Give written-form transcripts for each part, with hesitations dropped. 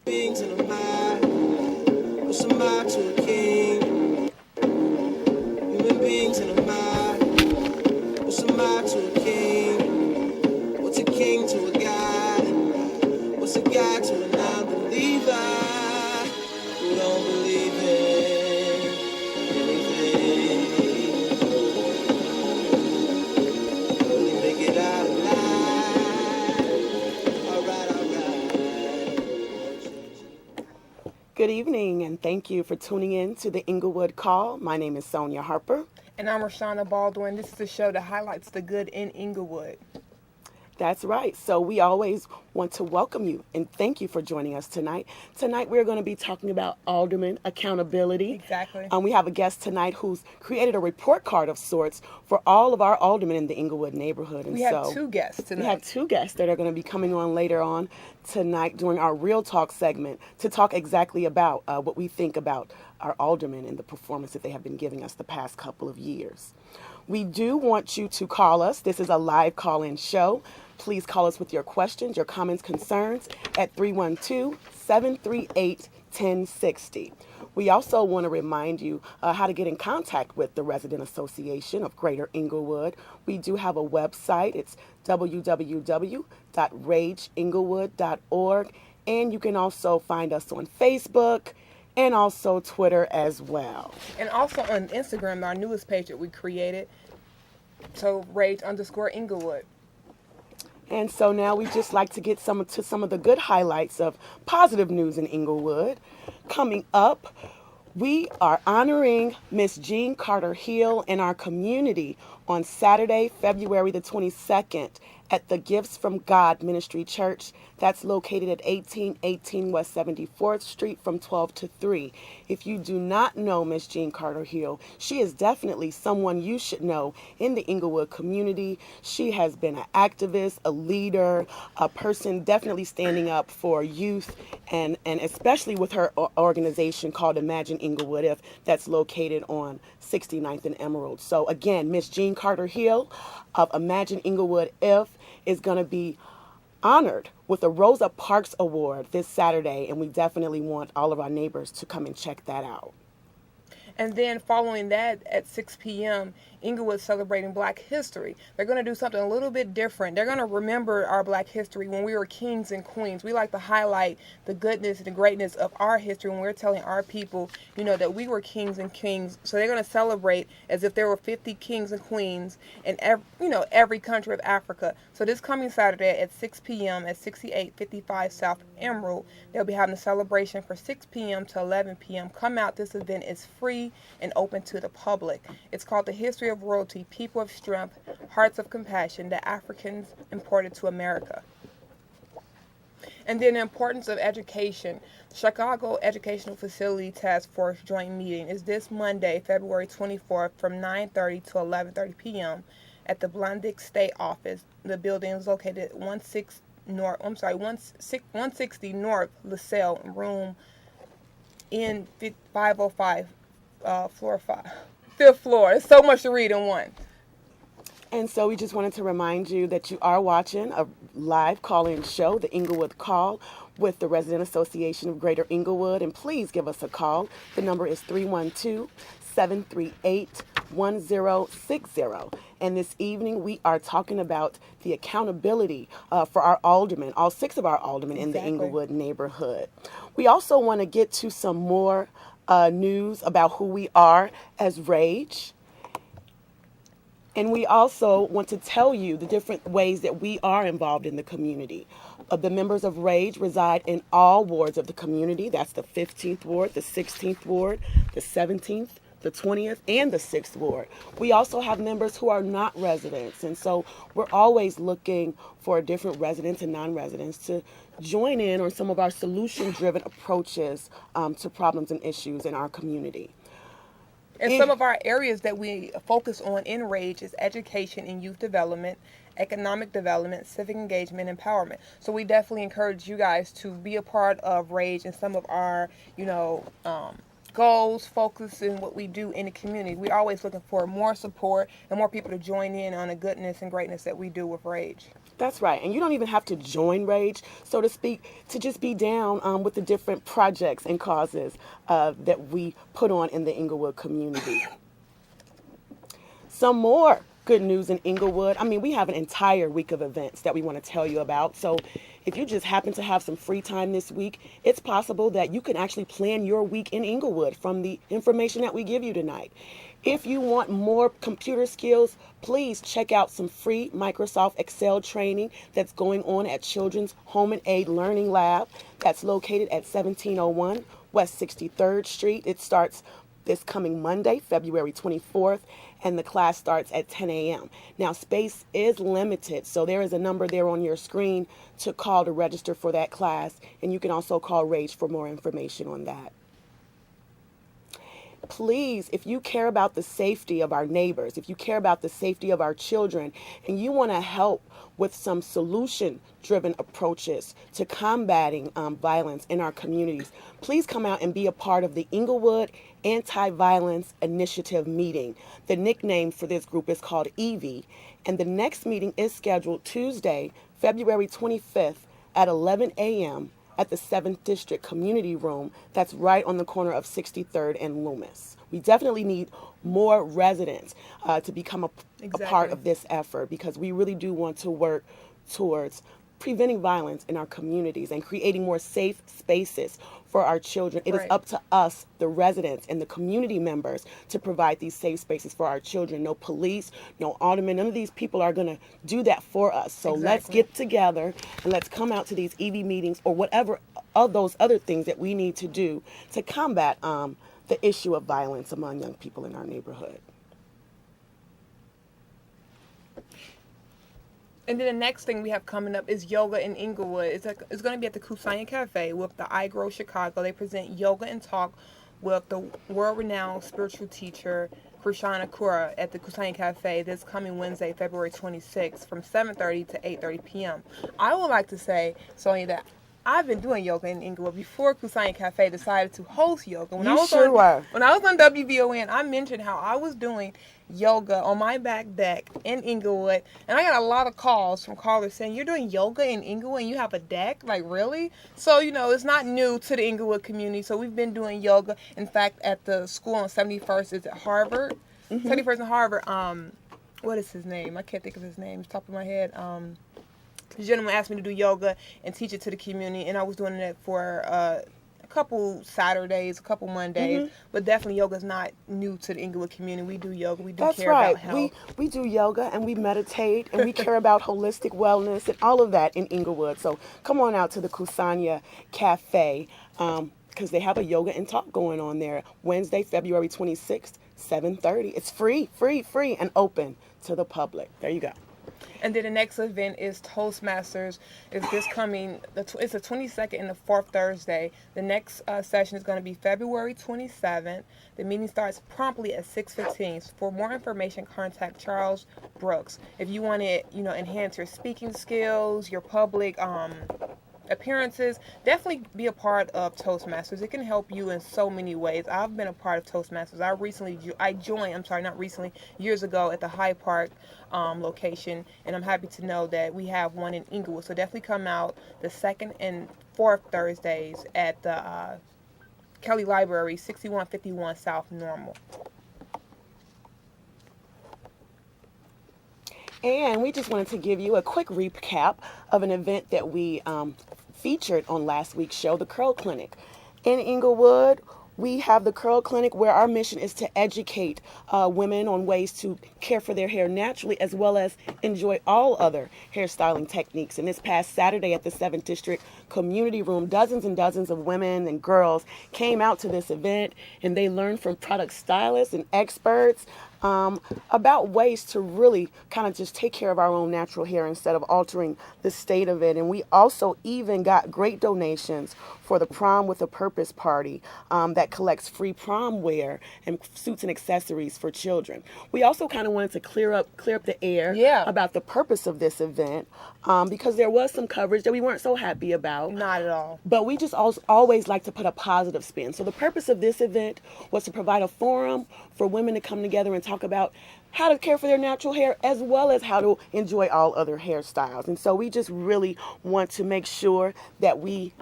Beings in a mind, what's a mind to a king? Human beings in a mind, what's a mind to a king? What's a king to a god? What's a god to a non-believer who don't believe in anything? Really make it out alive. Alright. Good evening, and thank you for tuning in to the Englewood Call. My name is Sonia Harper. And I'm Rashana Baldwin. This is a show that highlights the good in Englewood. That's right. So we always want to welcome you and thank you for joining us tonight. Tonight we're going to be talking about alderman accountability. Exactly. We have a guest tonight who's created a report card of sorts for all of our aldermen in the Englewood neighborhood. And We have two guests tonight. We have two guests that are going to be coming on later on tonight during our Real Talk segment to talk exactly about what we think about our aldermen and the performance that they have been giving us the past couple of years. We do want you to call us. This is a live call-in show. Please call us with your questions, your comments, concerns at 312-738-1060. We also want to remind you how to get in contact with the Resident Association of Greater Englewood. We do have a website. It's www.rageenglewood.org. And you can also find us on Facebook and also Twitter as well. And also on Instagram, our newest page that we created. So Rage_Englewood. And so now we just like to get some of the good highlights of positive news in Englewood. Coming up, we are honoring Miss Jean Carter Hill in our community on Saturday, February the 22nd at the Gifts from God Ministry Church. That's located at 1818 West 74th Street from 12 to 3. If you do not know Miss Jean Carter Hill, she is definitely someone you should know in the Englewood community. She has been an activist, a leader, a person definitely standing up for youth, and especially with her organization called Imagine Englewood If, that's located on 69th and Emerald. So again, Miss Jean Carter Hill of Imagine Englewood If is going to be honored with a Rosa Parks Award this Saturday, and we definitely want all of our neighbors to come and check that out. And then following that at 6 p.m., Englewood celebrating Black history. They're going to do something a little bit different. They're going to remember our Black history when we were kings and queens. We like to highlight the goodness and the greatness of our history when we're telling our people, that we were kings and kings. So they're going to celebrate as if there were 50 kings and queens in every country of Africa. So this coming Saturday at 6 p.m. at 6855 South Emerald, they'll be having a celebration from 6 p.m. to 11 p.m. Come out. This event is free and open to the public. It's called The History of Royalty, People of Strength, Hearts of Compassion, the Africans Imported to America. And then the importance of education. Chicago Educational Facility Task Force Joint Meeting is this Monday, February 24th from 9:30 to 11:30 p.m. at the Blondix State Office. The building is located at 160 North LaSalle, room in 505, floor 5. 5th floor. It's so much to read in one. And so we just wanted to remind you that you are watching a live call-in show, the Englewood Call, with the Resident Association of Greater Englewood. And please give us a call. The number is 312-738-1060. And this evening we are talking about the accountability for our aldermen, all 6 of our aldermen in the Englewood neighborhood. We also want to get to some more news about who we are as Rage. And we also want to tell you the different ways that we are involved in the community. The members of Rage reside in all wards of the community. That's the 15th ward, the 16th ward, the 17th, the 20th, and the 6th ward. We also have members who are not residents. And so we're always looking for different residents and non-residents to join in on some of our solution-driven approaches to problems and issues in our community. And some of our areas that we focus on in Rage is education and youth development, economic development, civic engagement, empowerment. So we definitely encourage you guys to be a part of Rage and some of our, goals, focus in what we do in the community. We're always looking for more support and more people to join in on the goodness and greatness that we do with Rage. That's right. And you don't even have to join Rage, so to speak, to just be down with the different projects and causes that we put on in the Englewood community. Some more good news in Englewood. I mean, we have an entire week of events that we want to tell you about. So if you just happen to have some free time this week, it's possible that you can actually plan your week in Englewood from the information that we give you tonight. If you want more computer skills, please check out some free Microsoft Excel training that's going on at Children's Home and Aid Learning Lab. That's located at 1701 West 63rd Street. It starts this coming Monday, February 24th, and the class starts at 10 a.m. Now, space is limited, so there is a number there on your screen to call to register for that class, and you can also call Rage for more information on that. Please, if you care about the safety of our neighbors, if you care about the safety of our children, and you want to help with some solution-driven approaches to combating violence in our communities, please come out and be a part of the Englewood Anti-Violence Initiative meeting. The nickname for this group is called EV, and the next meeting is scheduled Tuesday, February 25th at 11 a.m. at the 7th District Community Room that's right on the corner of 63rd and Loomis. We definitely need more residents to become a part of this effort, because we really do want to work towards preventing violence in our communities and creating more safe spaces for our children. It is up to us, the residents and the community members, to provide these safe spaces for our children. No police, no aldermen, none of these people are going to do that for us. So let's get together and let's come out to these EV meetings or whatever of those other things that we need to do to combat the issue of violence among young people in our neighborhood. And then the next thing we have coming up is yoga in Englewood. It's going to be at the Kusanya Cafe with the I Grow Chicago. They present yoga and talk with the world-renowned spiritual teacher Krishana Kura at the Kusanya Cafe this coming Wednesday, February 26th from 7:30 to 8:30 p.m. I would like to say, Sonia, that I've been doing yoga in Englewood before Kusanya Cafe decided to host yoga. When I was on WVON, I mentioned how I was doing yoga on my back deck in Englewood, and I got a lot of calls from callers saying, "You're doing yoga in Englewood and you have a deck? Like, really?" So, it's not new to the Englewood community. So we've been doing yoga. In fact, at the school on 71st is at Harvard. 71st and Harvard. What is his name? I can't think of his name. It's top of my head. The gentleman asked me to do yoga and teach it to the community, and I was doing it for a couple Saturdays, a couple Mondays, but definitely yoga is not new to the Englewood community. We do yoga. We do care about health. We do yoga and we meditate and we care about holistic wellness and all of that in Englewood. So come on out to the Kusanya Cafe because they have a yoga and talk going on there Wednesday, February 26th, 7:30. It's free, and open to the public. There you go. And then the next event is Toastmasters. It's this coming, it's the 22nd and the 4th Thursday. The next session is going to be February 27th. The meeting starts promptly at 6:15. For more information, contact Charles Brooks. If you want to, enhance your speaking skills, your public appearances, definitely be a part of Toastmasters. It can help you in so many ways. I've been a part of Toastmasters. Years ago at the Hyde Park location, and I'm happy to know that we have one in Englewood. So definitely come out the 2nd and 4th Thursdays at the Kelly Library, 6151 South Normal. And we just wanted to give you a quick recap of an event that we featured on last week's show, the Curl Clinic. In Englewood, we have the Curl Clinic where our mission is to educate women on ways to care for their hair naturally as well as enjoy all other hairstyling techniques. And this past Saturday at the 7th District Community Room, dozens and dozens of women and girls came out to this event and they learned from product stylists and experts about ways to really kind of just take care of our own natural hair instead of altering the state of it. And we also even got great donations for the Prom with a Purpose party that collects free prom wear and suits and accessories for children. We also kind of wanted to clear up the air about the purpose of this event because there was some coverage that we weren't so happy about. Not at all. But we just always like to put a positive spin. So the purpose of this event was to provide a forum for women to come together and talk talk about how to care for their natural hair as well as how to enjoy all other hairstyles. And so we just really want to make sure that we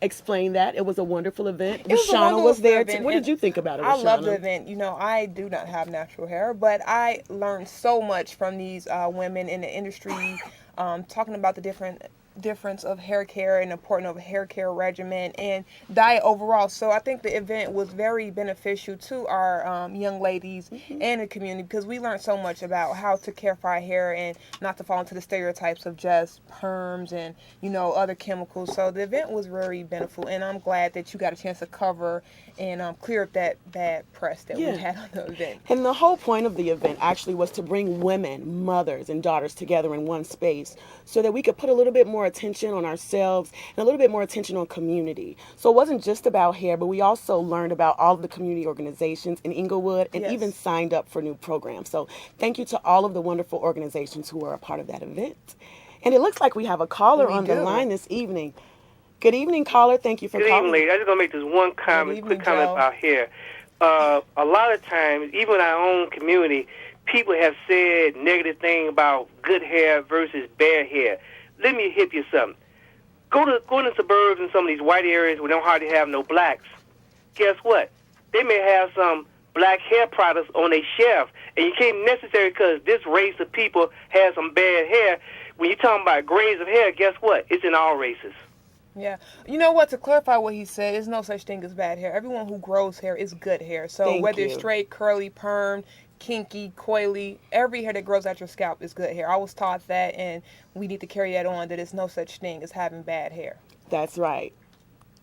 explain that. It was a wonderful event. It was a Rashana wonderful was there. event, What did you think about it, Rashana? I love the event. You know, I do not have natural hair, but I learned so much from these women in the industry, talking about the difference of hair care and the importance of a hair care regimen and diet overall. So I think the event was very beneficial to our young ladies and the community, because we learned so much about how to care for our hair and not to fall into the stereotypes of just perms and, you know, other chemicals. So the event was very beneficial, and I'm glad that you got a chance to cover and clear up that bad press that we had on the event. And the whole point of the event actually was to bring women, mothers, and daughters together in one space so that we could put a little bit more attention on ourselves and a little bit more attention on community. So it wasn't just about hair, but we also learned about all of the community organizations in Englewood and even signed up for new programs. So thank you to all of the wonderful organizations who were a part of that event. And it looks like we have a caller on the line this evening. Good evening, caller. Thank you for calling. Good evening, lady. I'm just going to make this one comment, quick comment about hair. A lot of times, even in our own community, people have said negative things about good hair versus bad hair. Let me hit you something. Go in the suburbs and some of these white areas where they don't hardly have no blacks. Guess what? They may have some black hair products on their shelf, and you can't necessarily because this race of people has some bad hair. When you're talking about grades of hair, guess what? It's in all races. Yeah. You know what? To clarify what he said, there's no such thing as bad hair. Everyone who grows hair is good hair. So whether it's straight, curly, permed, kinky, coily, every hair that grows out your scalp is good hair. I was taught that, and we need to carry that on, that there's no such thing as having bad hair. That's right.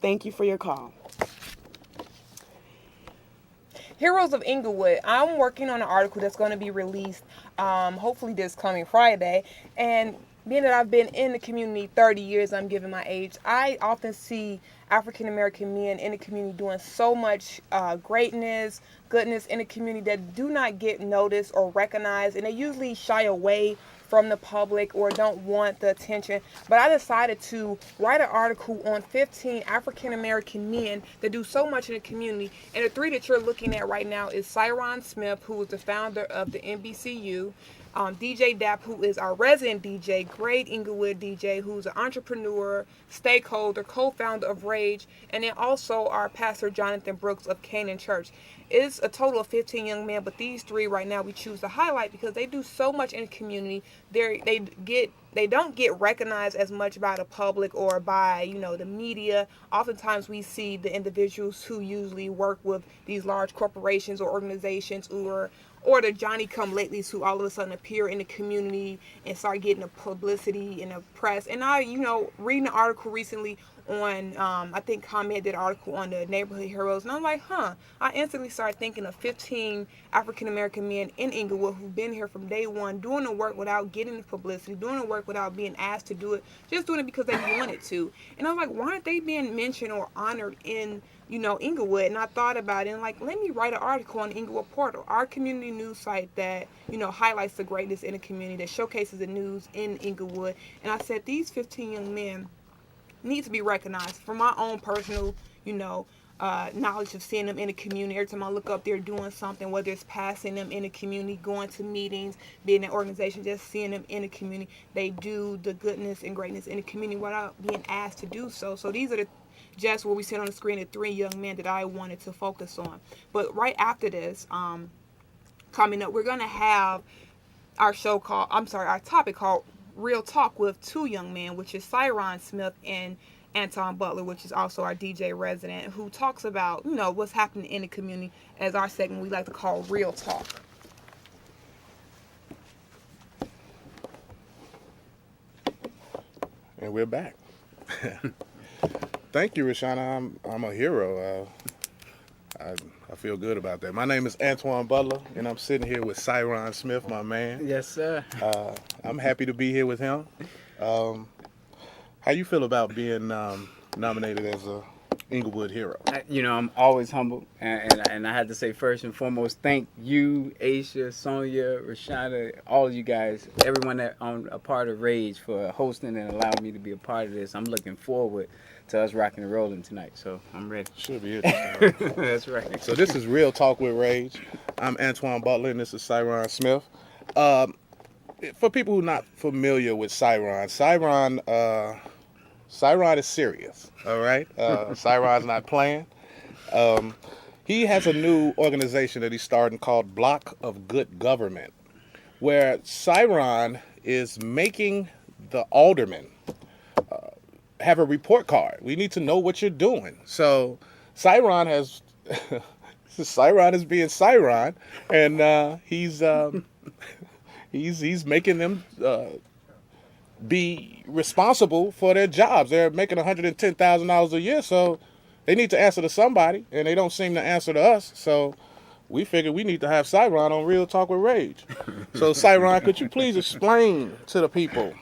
Thank you for your call. Heroes of Englewood. I'm working on an article that's going to be released hopefully this coming Friday. And being that I've been in the community 30 years, I'm giving my age, I often see African-American men in the community doing so much greatness, goodness in the community that do not get noticed or recognized, and they usually shy away from the public or don't want the attention. But I decided to write an article on 15 African-American men that do so much in the community. And the three that you're looking at right now is Cyron Smith, who is the founder of the NBCU, DJ Dap, who is our resident DJ, great Englewood DJ, who's an entrepreneur, stakeholder, co-founder of Rage, and then also our pastor Jonathan Brooks of Canaan Church. It's a total of 15 young men, but these three right now we choose to highlight because they do so much in the community. They don't get recognized as much by the public or by, you know, the media. Oftentimes we see the individuals who usually work with these large corporations or organizations or the Johnny-come-latelys who all of a sudden appear in the community and start getting the publicity and the press. And I, reading an article recently on, I think Comment did an article on the neighborhood heroes, and I'm like, I instantly started thinking of 15 African-American men in Englewood who've been here from day one, doing the work without getting the publicity, doing the work without being asked to do it, just doing it because they wanted to. And I was like, why aren't they being mentioned or honored in Englewood? And I thought about it and let me write an article on the Englewood Portal, our community news site that, highlights the greatness in the community, that showcases the news in Englewood. And I said, these 15 young men need to be recognized for my own personal, knowledge of seeing them in the community. Every time I look up, they're doing something, whether it's passing them in the community, going to meetings, being in an organization, just seeing them in the community. They do the goodness and greatness in the community without being asked to do so. So these are just what we see on the screen, the three young men that I wanted to focus on. But right after this, coming up, we're going to have our topic called Real Talk with two young men, which is Cyron Smith and Anton Butler, which is also our DJ resident, who talks about, what's happening in the community as our segment we like to call Real Talk. And we're back. Thank you, Rashana. I'm a hero. I feel good about that. My name is Antoine Butler, and I'm sitting here with Cyron Smith, my man. Yes, sir. I'm happy to be here with him. How you feel about being nominated as a Englewood hero? I'm always humbled, and I had to say first and foremost, thank you, Aisha, Sonia, Rashada, all of you guys, everyone that on a part of Rage for hosting and allowing me to be a part of this. I'm looking forward to us rocking and rolling tonight, so I'm ready. Should be it. That's right. So this is Real Talk with Rage. I'm Antoine Butler, and this is Cyron Smith. For people who are not familiar with Cyron is serious, all right? Cyron's not playing. He has a new organization that he's starting called Block of Good Government, where Cyron is making the aldermen have a report card. We need to know what you're doing. So Cyron is being Cyron, and he's making them be responsible for their jobs. They're making $110,000 a year, so they need to answer to somebody, and they don't seem to answer to us. So we figured we need to have Cyron on Real Talk with Rage. So Cyron, could you please explain to the people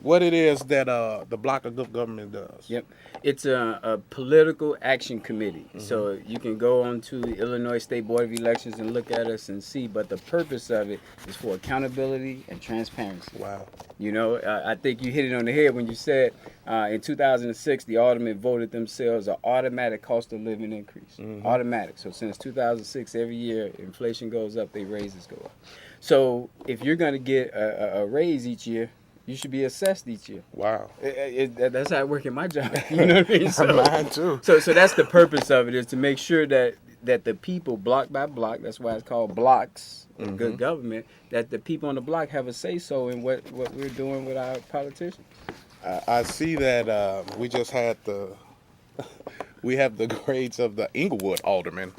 what it is that the Block of Good Government does? Yep. It's a political action committee. Mm-hmm. So you can go on to the Illinois State Board of Elections and look at us and see, but the purpose of it is for accountability and transparency. Wow. You know, I think you hit it on the head when you said in 2006, the aldermen voted themselves an automatic cost of living increase. Mm-hmm. Automatic. So since 2006, every year, inflation goes up, their raises go up. So if you're going to get a raise each year, you should be assessed each year. Wow. That's how I work in my job. You know what I mean? So, mine too. So that's the purpose of it, is to make sure that the people, block by block, that's why it's called blocks of Mm-hmm. good government, that the people on the block have a say-so in what we're doing with our politicians. I see that we just had we have the grades of the Englewood aldermen.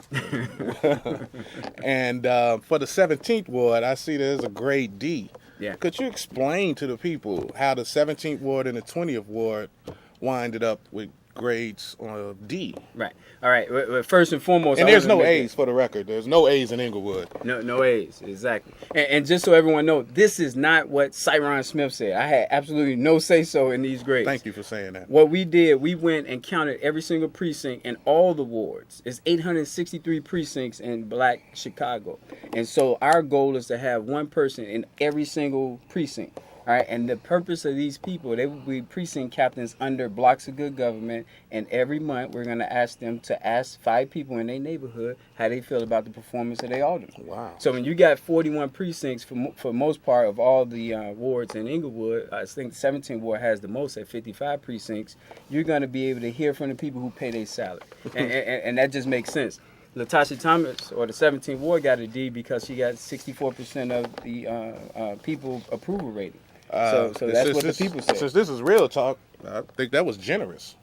And for the 17th ward, I see there's a grade D. Yeah. Could you explain to the people how the 17th ward and the 20th ward winded up with grades on D? Right. All right. Well, first and foremost, and there's no A's for the record. There's no A's in Englewood. No A's, exactly. And just so everyone knows, this is not what Cyron Smith said. I had absolutely no say-so in these grades. Thank you for saying that. What we did, we went and counted every single precinct in all the wards. It's 863 precincts in Black Chicago. And so our goal is to have one person in every single precinct. All right, and the purpose of these people, they will be precinct captains under Blocks of Good Government, and every month we're going to ask them to ask 5 people in their neighborhood how they feel about the performance of their alderman. Wow. So when you got 41 precincts, for most part of all the wards in Englewood, I think the 17th ward has the most at 55 precincts, you're going to be able to hear from the people who pay their salary. and that just makes sense. Latasha Thomas, or the 17th ward, got a D because she got 64% of the people approval rating. So that's what the people say. Since this is real talk, I think that was generous.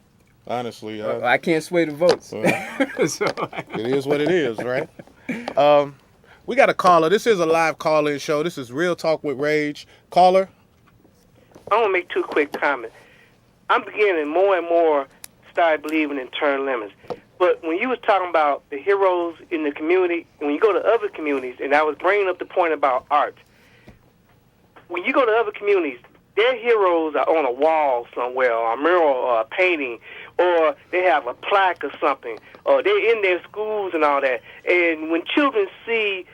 Honestly, I can't sway the votes. So it is what it is, right? We got a caller. This is a live call-in show. This is Real Talk with Rage. Caller. I want to make 2 quick comments. I'm beginning more and more start believing in term limits. But when you was talking about the heroes in the community, and when you go to other communities, and I was bringing up the point about art, when you go to other communities, their heroes are on a wall somewhere, or a mural, or a painting, or they have a plaque or something, or they're in their schools and all that. And when children see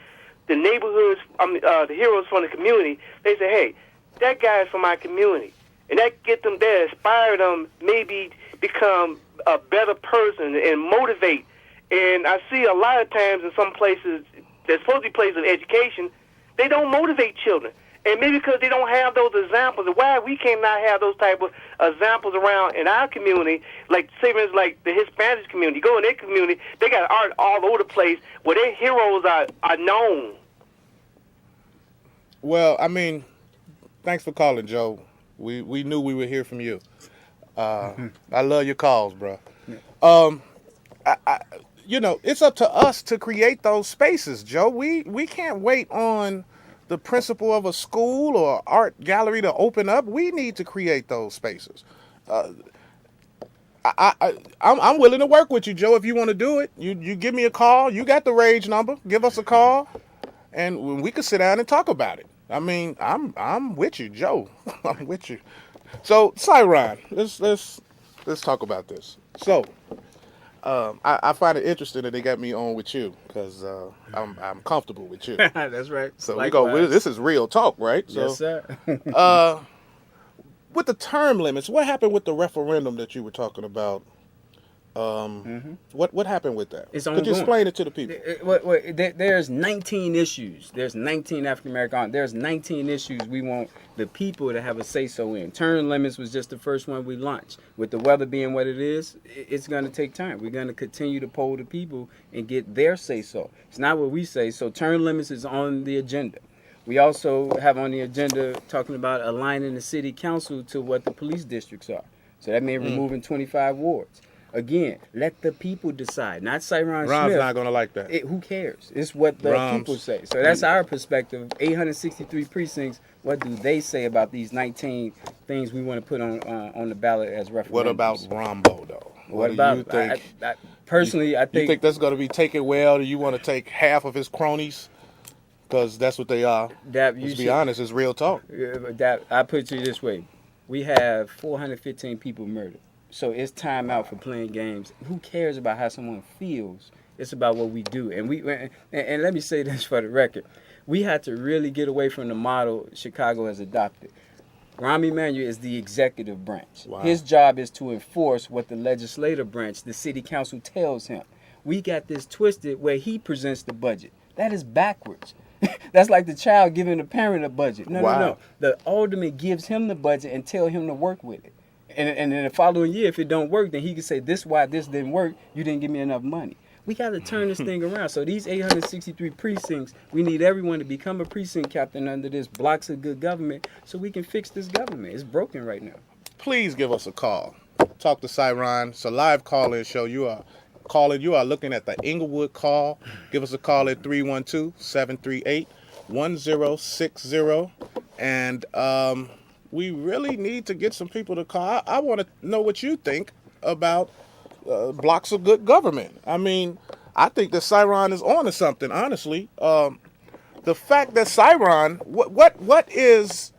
the neighborhoods, the heroes from the community, they say, hey, that guy's from my community. And that get them there, inspire them, maybe become a better person and motivate. And I see a lot of times in some places, there's supposed to be places of education, they don't motivate children. And maybe because they don't have those examples, and why we cannot have those type of examples around in our community, like say for instance, like the Hispanic community. Go in their community, they got art all over the place where their heroes are known. Well, I mean, thanks for calling, Joe. We knew we would hear from you. I love your calls, bro. It's up to us to create those spaces, Joe. We can't wait on the principal of a school or art gallery to open up. We need to create those spaces. I'm willing to work with you, Joe, if you want to do it. You give me a call. You got the Rage number. Give us a call, and we could sit down and talk about it. I mean, I'm with you, Joe. I'm with you. So, Cyron, let's talk about this. So, I find it interesting that they got me on with you because I'm comfortable with you. That's right. So this is real talk, right? So, yes, sir. With the term limits, what happened with the referendum that you were talking about What happened with that? It's Could ongoing. you explain it to the people? There's 19 issues. There's 19 African American. There's 19 issues we want the people to have a say so in. Term limits was just the first one we launched. With the weather being what it is, it's going to take time. We're going to continue to poll the people and get their say so. It's not what we say. So term limits is on the agenda. We also have on the agenda talking about aligning the city council to what the police districts are. So that means removing 25 wards. Again, let the people decide, not Cyron Rom's Smith. not going to like that. Who cares? It's what the people say. So that's our perspective. 863 precincts. What do they say about these 19 things we want to put on the ballot as referendums? What about Rombo, though? What do about you think? Personally, I think... You think that's going to be taken well? Do you want to take half of his cronies? Because that's what they are. Let's be honest, it's real talk. I put it to you this way. We have 415 people murdered. So it's time out for playing games. Who cares about how someone feels? It's about what we do. And let me say this for the record. We had to really get away from the model Chicago has adopted. Rahm Emanuel is the executive branch. Wow. His job is to enforce what the legislative branch, the city council, tells him. We got this twisted where he presents the budget. That is backwards. That's like the child giving the parent a budget. No. The alderman gives him the budget and tell him to work with it. And in the following year, if it don't work, then he can say, this why this didn't work. You didn't give me enough money. We got to turn this thing around. So these 863 precincts, we need everyone to become a precinct captain under this blocks of good government so we can fix this government. It's broken right now. Please give us a call. Talk to Cyron. It's a live call-in show. You are looking at the Englewood call. Give us a call at 312-738-1060. And we really need to get some people to call. I want to know what you think about blocks of good government. I mean, I think that Cyron is on to something, honestly. The fact that Cyron, what is...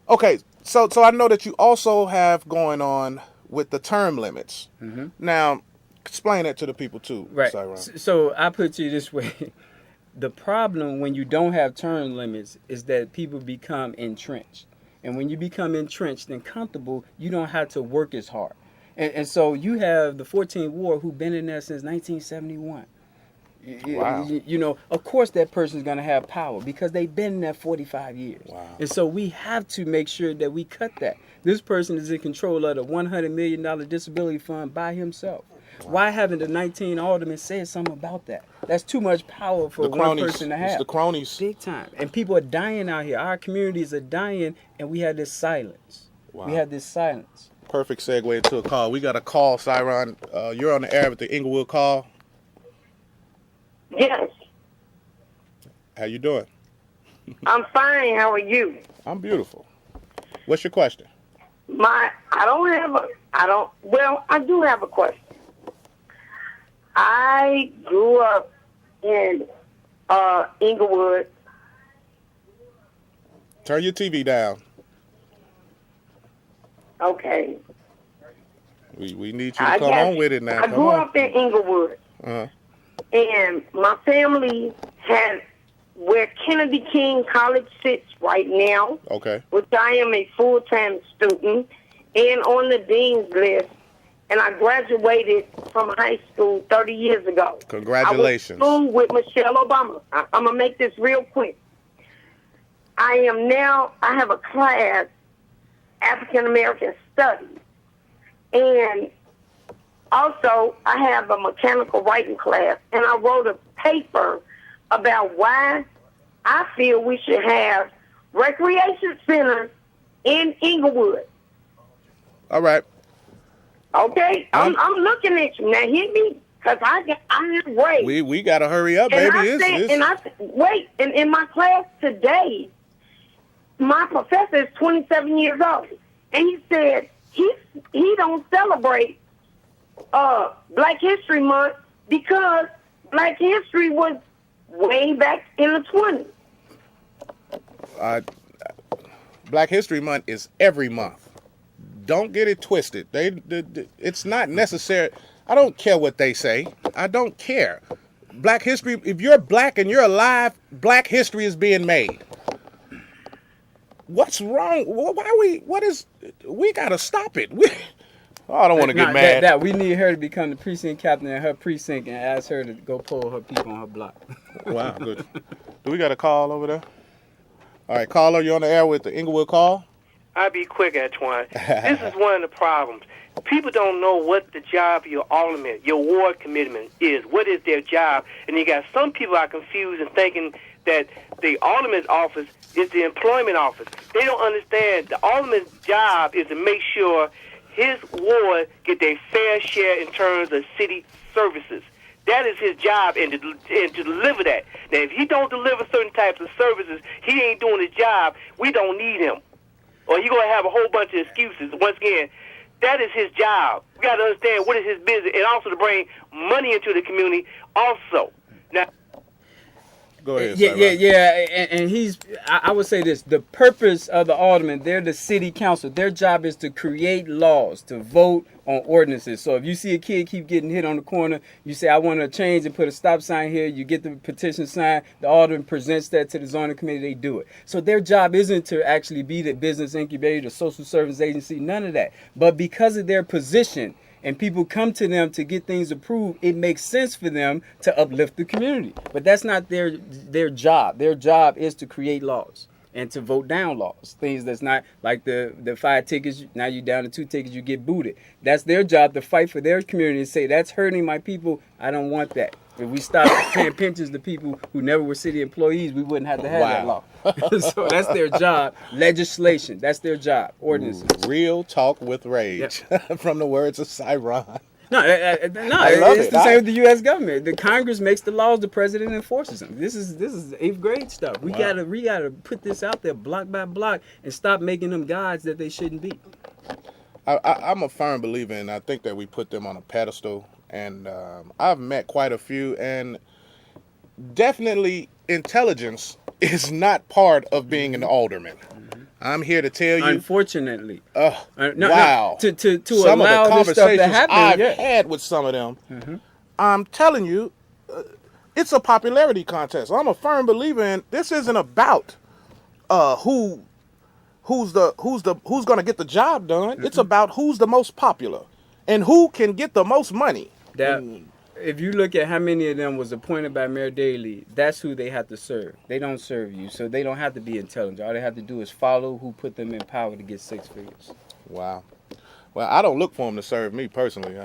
Okay, so I know that you also have going on with the term limits. Mm-hmm. Now, explain that to the people too, right. Cyron. So I put it to you this way. The problem when you don't have term limits is that people become entrenched. And when you become entrenched and comfortable, you don't have to work as hard. And so you have the 14th Ward who've been in there since 1971. Wow. You know, of course that person's going to have power because they've been in there 45 years. Wow. And so we have to make sure that we cut that. This person is in control of the $100 million disability fund by himself. Wow. Why haven't the 19 aldermen said something about that? That's too much power for one person to have. It's the cronies. Big time. And people are dying out here. Our communities are dying, and we have this silence. Wow. We have this silence. Perfect segue into a call. We got a call, Cyron. You're on the air with the Englewood call. Yes. How you doing? I'm fine. How are you? I'm beautiful. What's your question? I do have a question. I grew up in Englewood. Turn your TV down. Okay. We need you to come on with it now. I grew up in Englewood. Uh-huh. And my family has where Kennedy King College sits right now. Okay. Which I am a full-time student and on the dean's list. And I graduated from high school 30 years ago. Congratulations. I went to school with Michelle Obama. I'm going to make this real quick. I have a class, African American Studies. And also, I have a mechanical writing class. And I wrote a paper about why I feel we should have recreation centers in Englewood. All right. Okay, I'm looking at you now. Hit me, cause I have raised. We gotta hurry up, baby. Wait. And in my class today, my professor is 27 years old, and he said he don't celebrate Black History Month because Black History was way back in the 20s. Black History Month is every month. Don't get it twisted. It's not necessary. I don't care what they say. I don't care. Black history, if you're black and you're alive, Black history is being made. What's wrong? We gotta stop it. Oh, I don't want to get mad. That we need her to become the precinct captain in her precinct and ask her to go poll her people on her block. Wow, good. Do we got a call over there? All right, caller, you're on the air with the Englewood call. I'll be quick, Antoine. This is one of the problems. People don't know what the job of your alderman, your ward commitment is. What is their job? And you got some people are confused and thinking that the alderman's office is the employment office. They don't understand the alderman's job is to make sure his ward get their fair share in terms of city services. That is his job, and to deliver that. Now, if he don't deliver certain types of services, he ain't doing his job. We don't need him. Or he going to have a whole bunch of excuses. Once again, that is his job. We got to understand what is his business, and also to bring money into the community also. Now, go ahead. Yeah. And he's, I would say this, the purpose of the alderman, they're the city council. Their job is to create laws, to vote on ordinances. So if you see a kid keep getting hit on the corner, you say, I want to change and put a stop sign here. You get the petition signed. The alderman presents that to the zoning committee. They do it. So their job isn't to actually be the business incubator, the social service agency, none of that. But because of their position, and people come to them to get things approved, it makes sense for them to uplift the community. But that's not their job. Their job is to create laws and to vote down laws. Things that's not like the 5 tickets, now you're down to 2 tickets, you get booted. That's their job, to fight for their community and say, that's hurting my people, I don't want that. If we stopped paying pensions to people who never were city employees, we wouldn't have to have that law. So that's their job. Legislation, that's their job. Ordinances. Real talk with rage. Yep. From the words of Cyron. No, it's the same with the U.S. government. The Congress makes the laws, the president enforces them. This is 8th grade stuff. We gotta put this out there block by block and stop making them gods that they shouldn't be. I'm a firm believer, and I think that we put them on a pedestal. And I've met quite a few, and definitely intelligence is not part of being an alderman. I'm here to tell you. Unfortunately. Wow. To some allow of the this stuff to conversations happen, I've had with some of them, I'm telling you, it's a popularity contest. I'm a firm believer in this isn't about who's going to get the job done. It's about who's the most popular and who can get the most money. If you look at how many of them was appointed by Mayor Daley, that's who they have to serve. They don't serve you, so they don't have to be intelligent. All they have to do is follow who put them in power to get 6 figures. Wow. Well, I don't look for them to serve me personally.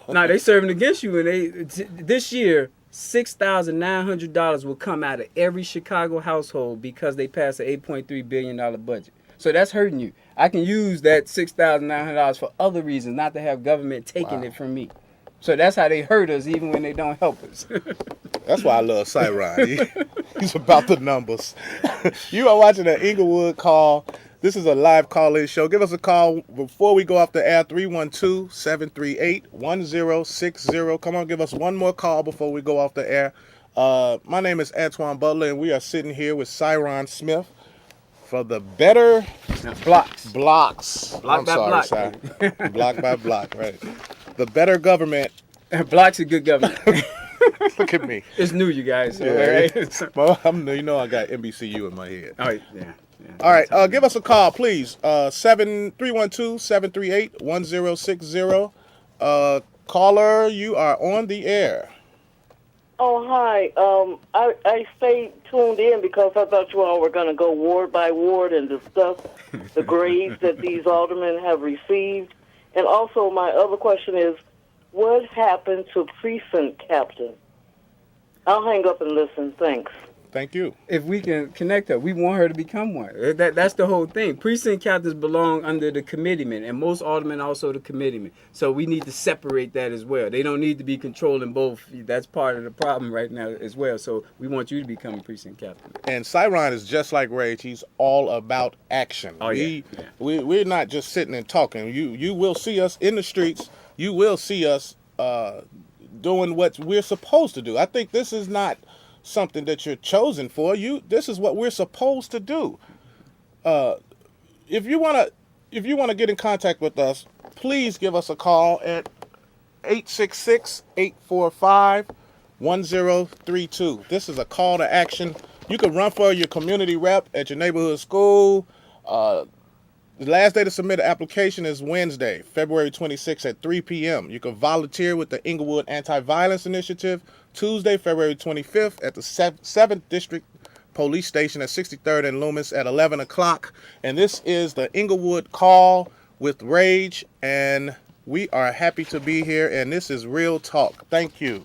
No, they serving against you. And this year, $6,900 will come out of every Chicago household because they passed an $8.3 billion budget. So that's hurting you. I can use that $6,900 for other reasons, not to have government taking it from me. So that's how they hurt us, even when they don't help us. That's why I love Cyron. He's about the numbers. You are watching the Englewood Call. This is a live call-in show. Give us a call before we go off the air, 312-738-1060. Come on, give us one more call before we go off the air. My name is Antoine Butler, and we are sitting here with Cyron Smith for the better blocks. Block by block, right. The better government. Block's a good government. Look at me. It's new, you guys. Yeah. Right? Well, I got NBCU in my head. Oh, yeah. All right, give us a call, please. 312-738-1060. Caller, you are on the air. Oh, hi. I stayed tuned in because I thought you all were going to go ward by ward and discuss the grades that these aldermen have received. And also, my other question is, what happened to precinct captain? I'll hang up and listen. Thanks. Thank you. If we can connect her, we want her to become one. That's the whole thing. Precinct captains belong under the committeeman, and most aldermen also the committeeman. So we need to separate that as well. They don't need to be controlling both. That's part of the problem right now as well. So we want you to become a precinct captain. And Cyron is just like Rage. He's all about action. Oh, We're not just sitting and talking. You will see us in the streets. You will see us doing what we're supposed to do. I think this is not something that you're chosen for. This is what we're supposed to do. If you want to get in contact with us, please give us a call at 866-845-1032. This is a call to action. You can run for your community rep at your neighborhood school, The last day to submit an application is Wednesday, February 26th at 3 p.m. You can volunteer with the Englewood Anti-Violence Initiative Tuesday, February 25th at the 7th District Police Station at 63rd and Loomis at 11 o'clock. And this is the Englewood Call with Rage, and we are happy to be here, and this is Real Talk. Thank you.